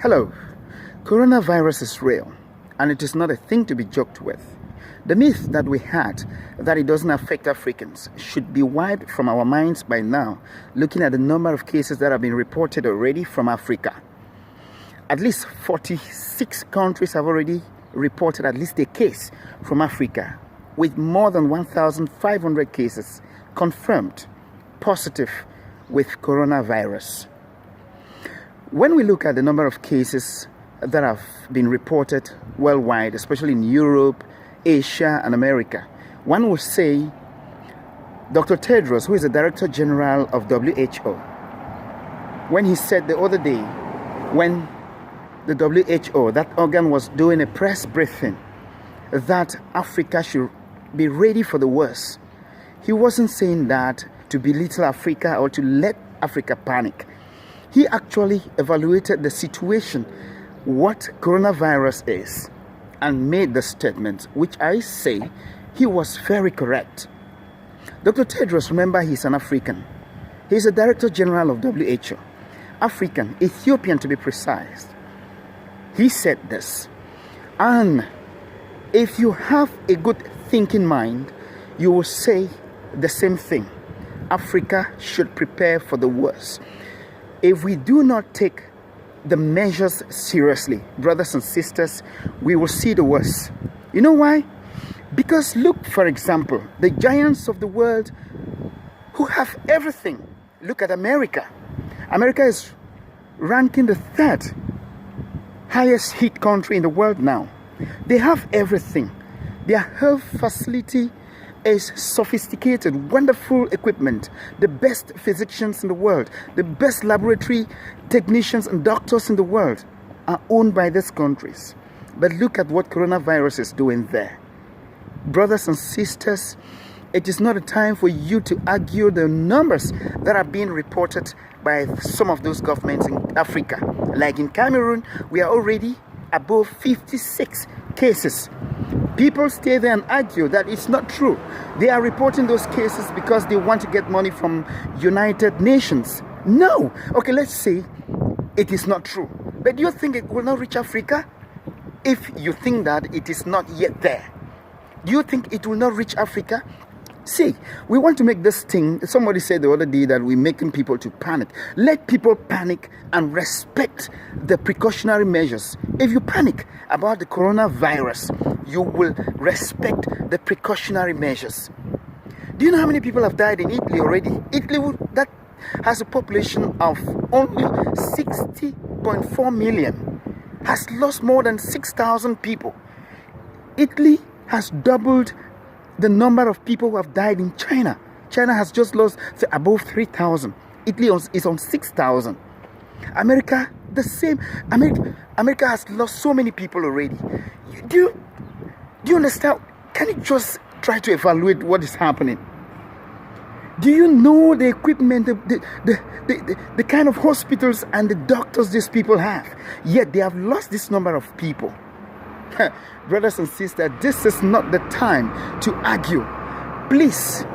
Hello. Coronavirus is real, and it is not a thing to be joked with. The myth that we had that it doesn't affect Africans should be wiped from our minds by now, looking at the number of cases that have been reported already from Africa. At least 46 countries have already reported at least a case from Africa, with more than 1,500 cases confirmed positive with coronavirus. When we look at the number of cases that have been reported worldwide, especially in Europe, Asia, and America, one would say Dr. Tedros, who is the Director General of WHO, when he said the other day, when the WHO, that organ, was doing a press briefing, that Africa should be ready for the worst. He wasn't saying that to belittle Africa or to let Africa panic. He actually evaluated the situation, what coronavirus is, and made the statement, which I say he was very correct. Dr. Tedros, remember, he's an African. He's the Director General of WHO. African, Ethiopian to be precise. He said this, and if you have a good thinking mind, you will say the same thing. Africa should prepare for the worst. If we do not take the measures seriously, brothers and sisters, we will see the worst. You know why? Because look, for example, the giants of the world who have everything. Look at America. America is ranking the third highest hit country in the world now. They have everything. Their health facility is sophisticated, wonderful equipment, the best physicians in the world, the best laboratory technicians and doctors in the world are owned by these countries. But look at what coronavirus is doing there. Brothers and sisters, it is not a time for you to argue the numbers that are being reported by some of those governments in Africa. Like in Cameroon, we are already above 56 cases. People stay there and argue that it's not true. They are reporting those cases because they want to get money from United Nations. No. Okay, let's say it is not true. But do you think it will not reach Africa? If you think that it is not yet there, do you think it will not reach Africa? See, we want to make this thing, somebody said the other day that we're making people to panic. Let people panic and respect the precautionary measures. If you panic about the coronavirus, you will respect the precautionary measures. Do you know how many people have died in Italy already? Italy, that has a population of only 60.4 million, has lost more than 6,000 people. Italy has doubled the number of people who have died in China. China has just lost above 3,000. Italy is on 6,000. America, the same. America has lost so many people already. Do you understand? Can you just try to evaluate what is happening? Do you know the equipment, the kind of hospitals and the doctors these people have? Yet they have lost this number of people. Brothers and sisters, this is not the time to argue. Please,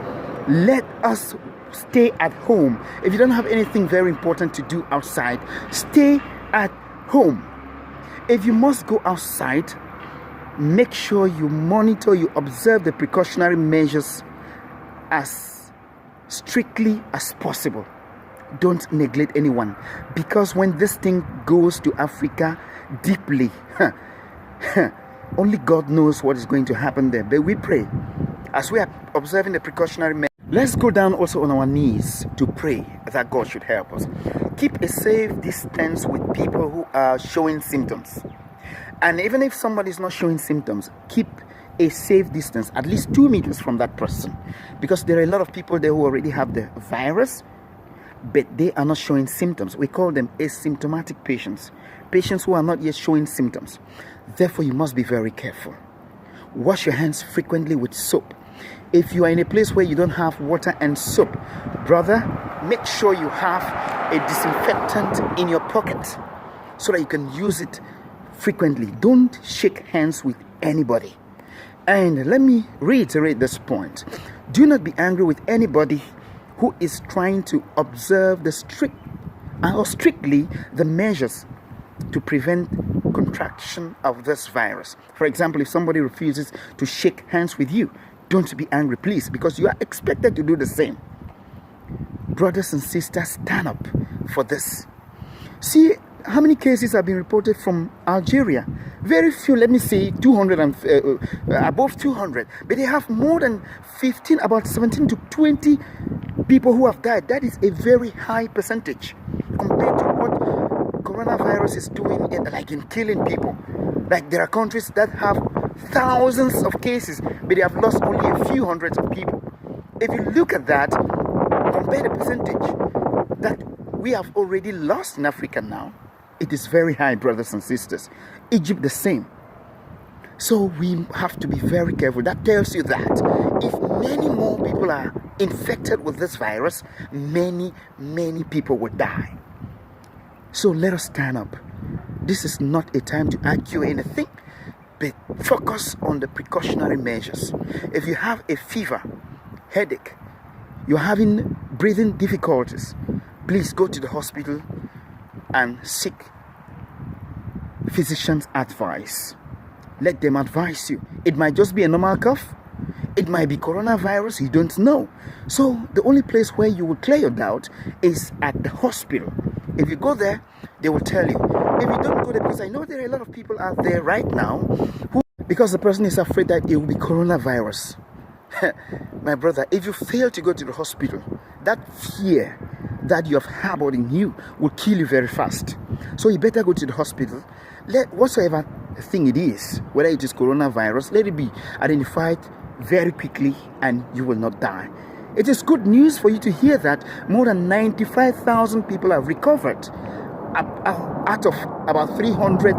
let us stay at home. If you don't have anything very important to do outside, stay at home. If you must go outside, make sure you monitor, you observe the precautionary measures as strictly as possible. Don't neglect anyone, because when this thing goes to Africa deeply, only God knows what is going to happen there. But we pray as we are observing the precautionary measures. Let's go down also on our knees to pray that God should help us. Keep a safe distance with people who are showing symptoms. And even if somebody is not showing symptoms, keep a safe distance, at least 2 meters from that person. Because there are a lot of people there who already have the virus, but they are not showing symptoms. We call them asymptomatic patients. Patients who are not yet showing symptoms. Therefore, you must be very careful. Wash your hands frequently with soap. If you are in a place where you don't have water and soap, brother, make sure you have a disinfectant in your pocket so that you can use it frequently. Don't shake hands with anybody. And let me reiterate this point. Do not be angry with anybody who is trying to observe the strictly the measures to prevent contraction of this virus. For example, if somebody refuses to shake hands with you, don't be angry, please, because you are expected to do the same. Brothers and sisters, stand up for this. See how many cases have been reported from Algeria. Very few, let me say 200 and above 200, but they have more than 15, about 17 to 20 people who have died. That is a very high percentage compared to what coronavirus is doing in killing people. Like there are countries that have thousands of cases, but they have lost only a few hundreds of people. If you look at that, compare the percentage that we have already lost in Africa now, it is very high, brothers and sisters. Egypt the same. So we have to be very careful. That tells you that if many more people are infected with this virus, many people will die. So let us stand up. This is not a time to argue anything, but focus on the precautionary measures. If you have a fever, headache, you're having breathing difficulties, please go to the hospital and seek physician's advice. Let them advise you. It might just be a normal cough. It might be coronavirus. You don't know. So the only place where you will clear your doubt is at the hospital. If you go there, they will tell you. If you don't go there, because I know there are a lot of people out there right now who, because the person is afraid that it will be coronavirus. My brother, if you fail to go to the hospital, that fear that you have harbored in you will kill you very fast. So you better go to the hospital. Let whatsoever thing it is, whether it is coronavirus, let it be identified very quickly and you will not die. It is good news for you to hear that more than 95,000 people have recovered out of about 300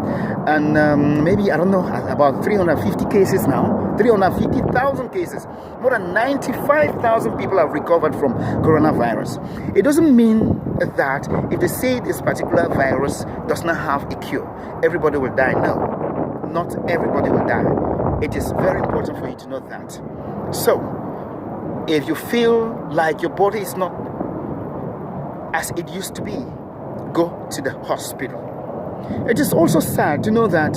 and maybe, I don't know, about 350 cases now, 350,000 cases. More than 95,000 people have recovered from coronavirus. It doesn't mean that if they say this particular virus does not have a cure, everybody will die. No, not everybody will die. It is very important for you to know that. So, if you feel like your body is not as it used to be, go to the hospital. It is also sad to know that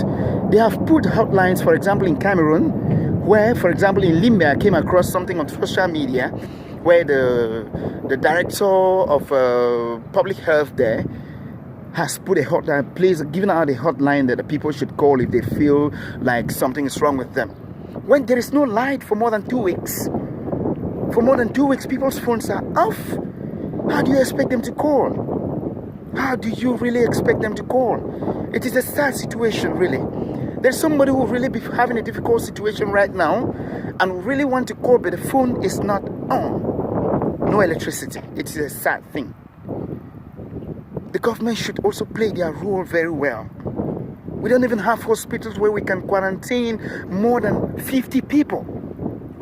they have put hotlines, for example, in Cameroon, where, for example, in Elime, I came across something on social media where the director of public health there has put a hotline, given out a hotline that the people should call if they feel like something is wrong with them. When there is no light for more than 2 weeks, people's phones are off. How do you expect them to call? How do you really expect them to call? It is a sad situation, really. There's somebody who really be having a difficult situation right now and really want to call, but the phone is not on. No electricity. It is a sad thing. The government should also play their role very well. We don't even have hospitals where we can quarantine more than 50 people.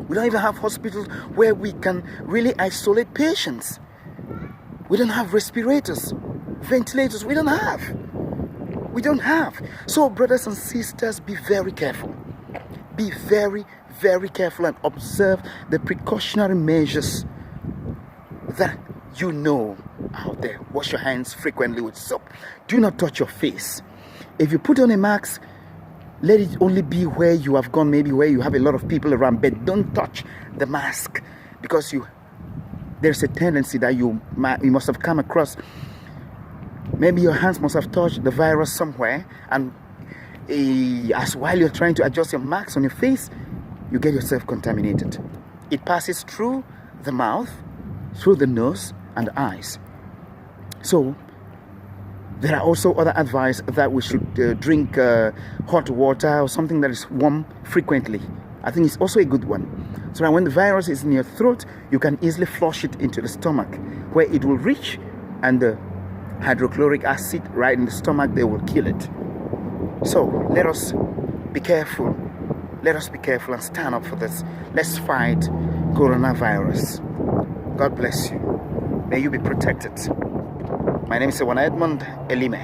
We don't even have hospitals where we can really isolate patients. We don't have respirators, ventilators. We don't have. So, brothers and sisters, be very careful. Be very, very careful and observe the precautionary measures that you know out there. Wash your hands frequently with soap. Do not touch your face. If you put on a mask, let it only be where you have gone, maybe where you have a lot of people around, but don't touch the mask, because there's a tendency that you must have come across. Maybe your hands must have touched the virus somewhere, and as while you're trying to adjust your mask on your face, you get yourself contaminated. It passes through the mouth, through the nose and the eyes. So there are also other advice that we should drink hot water or something that is warm frequently. I think it's also a good one. So that when the virus is in your throat, you can easily flush it into the stomach, where it will reach, and the hydrochloric acid right in the stomach, they will kill it. So let us be careful. Let us be careful and stand up for this. Let's fight coronavirus. God bless you. May you be protected. My name is Edmond, Elime.